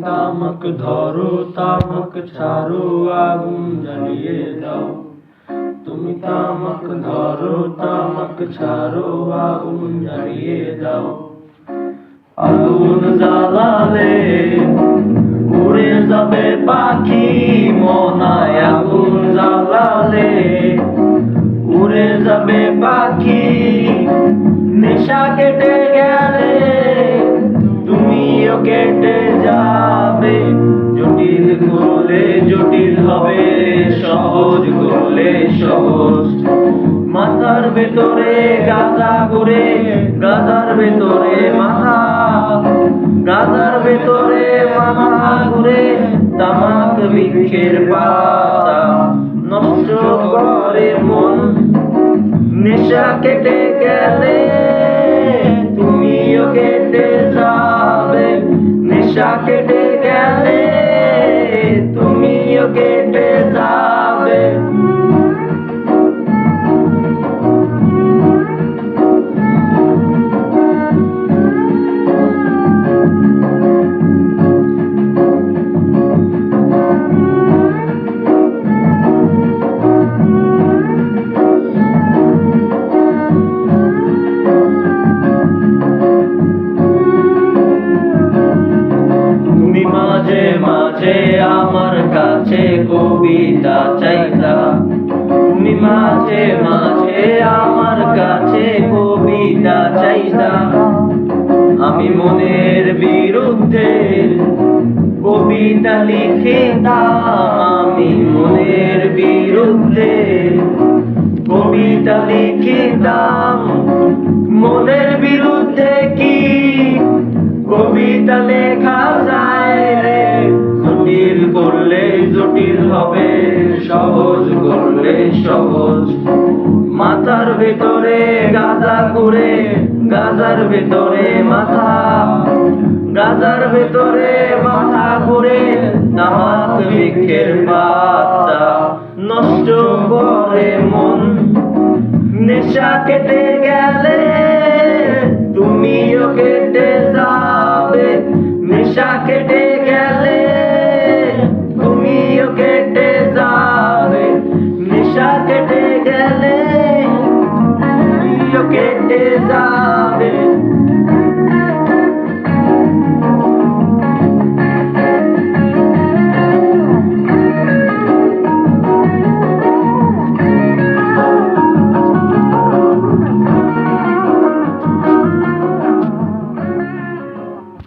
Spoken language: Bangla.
তামাক ধরো তামাক ছাড়ো আগুন জ্বালিয়ে দাও। তুমি তামাক ধরো তামাক ছাড়ো আগুন জ্বালিয়ে দাও। আগুন জ্বালালে উড়ে যাবে পাখি মনায়, আগুন জ্বালালে উড়ে যাবে পাখি। নেশা কেটে গেলে তুমিও কেটে যাবে। জটিল করলে জটিল হবে, সহজ করলে সহজ। মাথার ভেতরে গাঁজা ঘুরে, গাঁজার ভেতরে মাথা, গাঁজার ভেতরে মাথা ঘুরে। তামাক বৃক্ষের পাতা নষ্ট করে মন। নেশা কেটে গেলে তুমিও কেটে যাবে। নেশা কেটে গেলে তুমিও কেটে যাবে। মাঝে মাঝে আমার কাছে কবিতা চাইতা। তুমি মাঝে মাঝে আমার কাছে কবিতা চাইতা। আমি মনের বিরুদ্ধে কবিতা লিখিতাম। আমি মনের বিরুদ্ধে কবিতা লিখিতাম। মনের বিরুদ্ধে কি কবিতা লেখা যায় রে? জটিল করলে জটিল হবে, সহজ করলে সহজ। মাথার ভেতরে গাঁজা ঘুরে, গাঁজার ভেতরে মাথা, গাঁজার ভেতরে মাথা ঘুরে। তামাক বৃক্ষের পাতা নষ্ট করে মন। নেশা কেটে গেলে তুমিও কেটে যাবে। নেশা কেটে গেলে